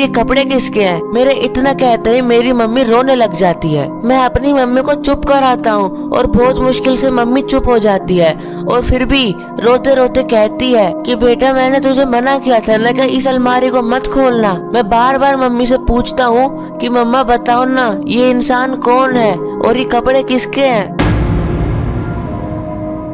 ये कपड़े किसके हैं? मेरे इतना कहते ही मेरी मम्मी रोने लग जाती है। मैं अपनी मम्मी को चुप कराता हूँ और बहुत मुश्किल से मम्मी चुप हो जाती है और फिर भी रोते रोते कहती है कि बेटा मैंने तुझे मना किया था ना कि इस अलमारी को मत खोलना। मैं बार बार मम्मी से पूछता हूँ कि मम्मा बताओ ना ये इंसान कौन है और ये कपड़े किसके हैं।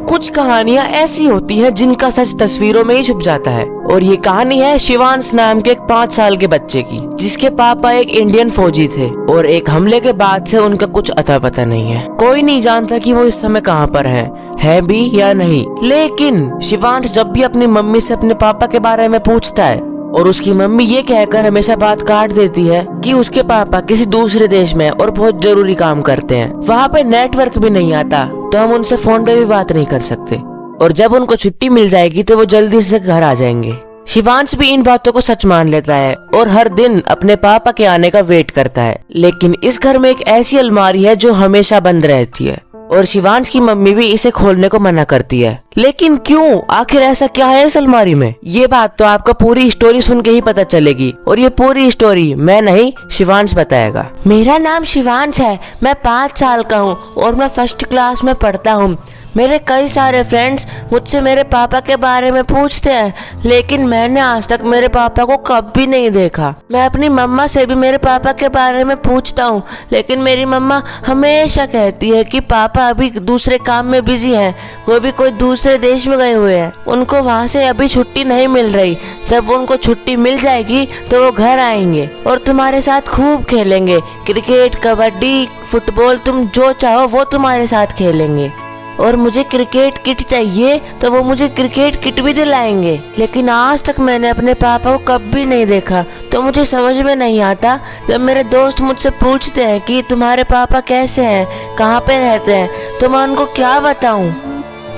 कुछ कहानियां ऐसी होती हैं जिनका सच तस्वीरों में ही छुप जाता है और ये कहानी है शिवांश नाम के एक 5 साल के बच्चे की, जिसके पापा एक इंडियन फौजी थे और एक हमले के बाद से उनका कुछ अता पता नहीं है। कोई नहीं जानता कि वो इस समय कहाँ पर है भी या नहीं। लेकिन शिवांश जब भी अपनी मम्मी से अपने पापा के बारे में पूछता है और उसकी मम्मी ये कहकर हमेशा बात काट देती है कि उसके पापा किसी दूसरे देश में और बहुत जरूरी काम करते हैं, वहाँ पे नेटवर्क भी नहीं आता तो हम उनसे फोन पे भी बात नहीं कर सकते और जब उनको छुट्टी मिल जाएगी तो वो जल्दी से घर आ जाएंगे। शिवांश भी इन बातों को सच मान लेता है और हर दिन अपने पापा के आने का वेट करता है। लेकिन इस घर में एक ऐसी अलमारी है जो हमेशा बंद रहती है और शिवांश की मम्मी भी इसे खोलने को मना करती है। लेकिन क्यों, आखिर ऐसा क्या है इस अलमारी में? ये बात तो आपको पूरी स्टोरी सुन के ही पता चलेगी और ये पूरी स्टोरी मैं नहीं शिवांश बताएगा। मेरा नाम शिवांश है, मैं 5 साल का हूँ और मैं फर्स्ट क्लास में पढ़ता हूँ। मेरे कई सारे फ्रेंड्स मुझसे मेरे पापा के बारे में पूछते हैं, लेकिन मैंने आज तक मेरे पापा को कभी नहीं देखा। मैं अपनी मम्मा से भी मेरे पापा के बारे में पूछता हूँ, लेकिन मेरी मम्मा हमेशा कहती है कि पापा अभी दूसरे काम में बिजी हैं, वो भी कोई दूसरे देश में गए हुए हैं, उनको वहाँ से अभी छुट्टी नहीं मिल रही। जब उनको छुट्टी मिल जाएगी तो वो घर आएंगे और तुम्हारे साथ खूब खेलेंगे, क्रिकेट, कबड्डी, फुटबॉल, तुम जो चाहो वो तुम्हारे साथ खेलेंगे। और मुझे क्रिकेट किट चाहिए तो वो मुझे क्रिकेट किट भी दिलाएंगे। लेकिन आज तक मैंने अपने पापा को कभी नहीं देखा तो मुझे समझ में नहीं आता। जब मेरे दोस्त मुझसे पूछते हैं कि तुम्हारे पापा कैसे हैं, कहाँ पे रहते हैं, तो मैं उनको क्या बताऊं।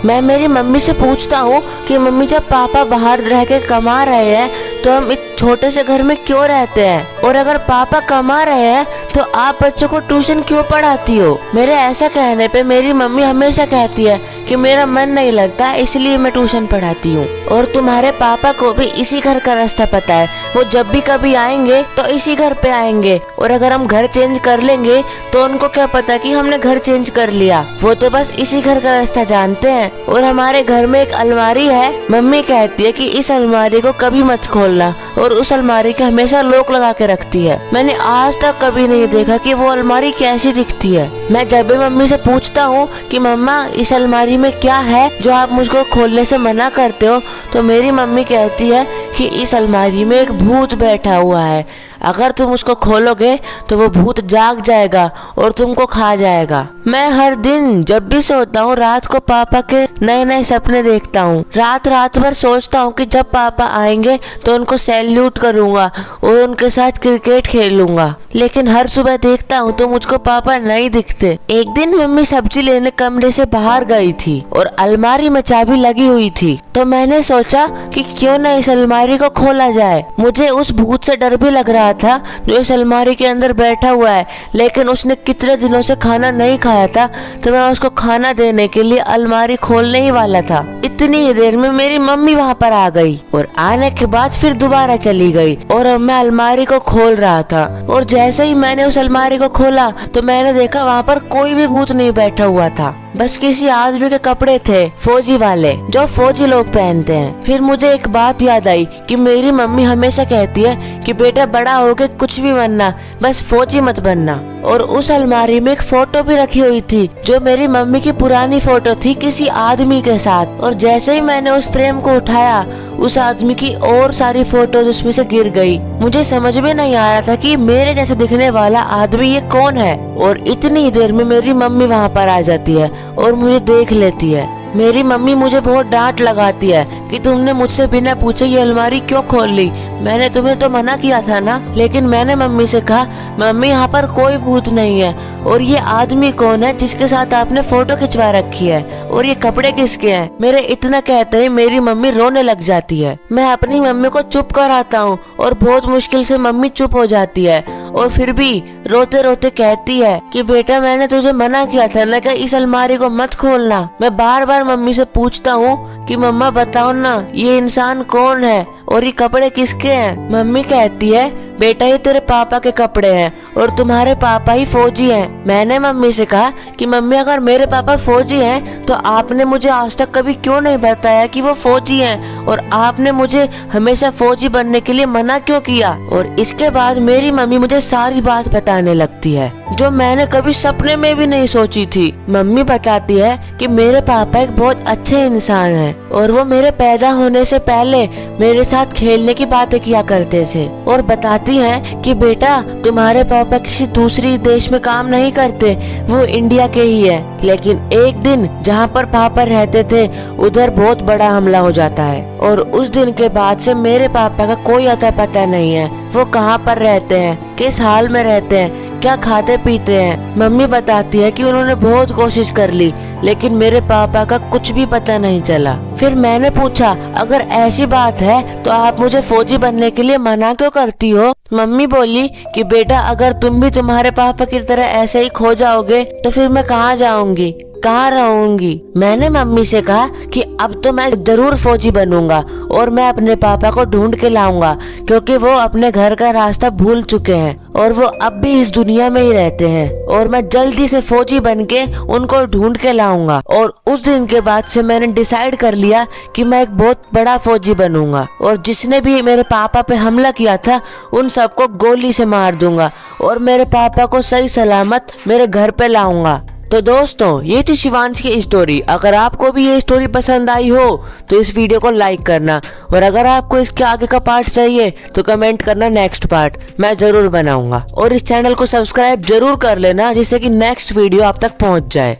मैं मेरी मम्मी से पूछता हूँ कि मम्मी जब पापा बाहर रह के कमा रहे हैं तो हम इस छोटे से घर में क्यों रहते हैं, और अगर पापा कमा रहे हैं तो आप बच्चों को ट्यूशन क्यों पढ़ाती हो। मेरे ऐसा कहने पे मेरी मम्मी हमेशा कहती है कि मेरा मन नहीं लगता इसलिए मैं ट्यूशन पढ़ाती हूँ। और तुम्हारे पापा को भी इसी घर का रास्ता पता है, वो जब भी कभी आएंगे तो इसी घर पे आएंगे और अगर हम घर चेंज कर लेंगे तो उनको क्या पता कि हमने घर चेंज कर लिया, वो तो बस इसी घर का रास्ता जानते हैं। और हमारे घर में एक अलमारी है, मम्मी कहती है कि इस अलमारी को कभी मत खोलना और उस अलमारी के हमेशा लॉक लगा के रखती है। मैंने आज तक कभी नहीं देखा कि वो अलमारी कैसी दिखती है। मैं जब भी मम्मी से पूछता हूँ कि मम्मा इस अलमारी में क्या है जो आप मुझको खोलने से मना करते हो, तो मेरी मम्मी कहती है कि इस अलमारी में एक भूत बैठा हुआ है, अगर तुम उसको खोलोगे तो वो भूत जाग जाएगा और तुमको खा जाएगा। मैं हर दिन जब भी सोता हूँ रात को पापा के नए नए सपने देखता हूँ। रात भर सोचता हूँ कि जब पापा आएंगे तो उनको सैल्यूट करूँगा और उनके साथ क्रिकेट खेलूंगा, लेकिन हर सुबह देखता हूँ तो मुझको पापा नहीं दिखते। एक दिन मम्मी सब्जी लेने कमरे से बाहर गई थी और अलमारी में चाबी लगी हुई थी, तो मैंने सोचा कि क्यों न इस अलमारी को खोला जाए। मुझे उस भूत से डर भी लग रहा था जो इस अलमारी के अंदर बैठा हुआ है, लेकिन उसने कितने दिनों से खाना नहीं खाया था तो मैं उसको खाना देने के लिए अलमारी खोलने ही वाला था। इतनी ही देर में मेरी मम्मी वहाँ पर आ गई और आने के बाद फिर दोबारा चली गई और अब मैं अलमारी को खोल रहा था। और जैसे ही मैंने उस अलमारी को खोला तो मैंने देखा वहाँ पर कोई भी भूत नहीं बैठा हुआ था, बस किसी आदमी के कपड़े थे, फौजी वाले, जो फौजी लोग पहनते हैं। फिर मुझे एक बात याद आई कि मेरी मम्मी हमेशा कहती है कि बेटा बड़ा होके कुछ भी बनना, बस फौजी मत बनना। और उस अलमारी में एक फोटो भी रखी हुई थी जो मेरी मम्मी की पुरानी फोटो थी किसी आदमी के साथ। और जैसे ही मैंने उस फ्रेम को उठाया उस आदमी की और सारी फोटोज उसमें से गिर गई। मुझे समझ में नहीं आ रहा था कि मेरे जैसे दिखने वाला आदमी ये कौन है। और इतनी ही देर में मेरी मम्मी वहाँ पर आ जाती है और मुझे देख लेती है। मेरी मम्मी मुझे बहुत डांट लगाती है कि तुमने मुझसे बिना पूछे ये अलमारी क्यों खोल ली, मैंने तुम्हें तो मना किया था ना। लेकिन मैंने मम्मी से कहा मम्मी यहाँ पर कोई भूत नहीं है, और ये आदमी कौन है जिसके साथ आपने फोटो खिंचवा रखी है, और ये कपड़े किसके हैं। मेरे इतना कहते ही मेरी मम्मी रोने लग जाती है। मैं अपनी मम्मी को चुप कराता हूँ और बहुत मुश्किल से मम्मी चुप हो जाती है और फिर भी रोते रोते कहती है कि बेटा मैंने तुझे मना किया था ना कि इस अलमारी को मत खोलना। मैं बार बार मम्मी से पूछता हूँ कि मम्मा बताओ ना ये इंसान कौन है और ये कपड़े किसके हैं। मम्मी कहती है बेटा ये तेरे पापा के कपड़े हैं और तुम्हारे पापा ही फौजी हैं। मैंने मम्मी से कहा कि मम्मी अगर मेरे पापा फौजी हैं तो आपने मुझे आज तक कभी क्यों नहीं बताया कि वो फौजी हैं, और आपने मुझे हमेशा फौजी बनने के लिए मना क्यों किया। और इसके बाद मेरी मम्मी मुझे सारी बात बताने लगती है जो मैंने कभी सपने में भी नहीं सोची थी। मम्मी बताती है कि मेरे पापा एक बहुत अच्छे इंसान हैं और वो मेरे पैदा होने से पहले मेरे साथ खेलने की बातें किया करते थे, और बताती हैं कि बेटा तुम्हारे पापा किसी दूसरी देश में काम नहीं करते, वो इंडिया के ही है। लेकिन एक दिन जहाँ पर पापा रहते थे उधर बहुत बड़ा हमला हो जाता है और उस दिन के बाद से मेरे पापा का कोई अता पता नहीं है। वो कहाँ पर रहते हैं, किस हाल में रहते हैं, क्या खाते पीते हैं। मम्मी बताती है कि उन्होंने बहुत कोशिश कर ली लेकिन मेरे पापा का कुछ भी पता नहीं चला। फिर मैंने पूछा अगर ऐसी बात है तो आप मुझे फौजी बनने के लिए मना क्यों करती हो। मम्मी बोली कि बेटा अगर तुम भी तुम्हारे पापा की तरह ऐसे ही खो जाओगे तो फिर मैं कहाँ जाऊंगी, कहाँ रहूंगी। मैंने मम्मी से कहा कि अब तो मैं जरूर फौजी बनूंगा और मैं अपने पापा को ढूंढ के लाऊंगा क्योंकि वो अपने घर का रास्ता भूल चुके हैं और वो अब भी इस दुनिया में ही रहते हैं, और मैं जल्दी से फौजी बन के उनको ढूंढ के लाऊंगा। और उस दिन के बाद से मैंने डिसाइड कर लिया कि मैं एक बहुत बड़ा फौजी बनूंगा और जिसने भी मेरे पापा पे हमला किया था उन सबको गोली से मार दूंगा और मेरे पापा को सही सलामत मेरे घर पे लाऊंगा। तो दोस्तों ये थी शिवांश की स्टोरी। अगर आपको भी ये स्टोरी पसंद आई हो तो इस वीडियो को लाइक करना, और अगर आपको इसके आगे का पार्ट चाहिए तो कमेंट करना नेक्स्ट पार्ट, मैं जरूर बनाऊंगा। और इस चैनल को सब्सक्राइब जरूर कर लेना जिससे कि नेक्स्ट वीडियो आप तक पहुंच जाए।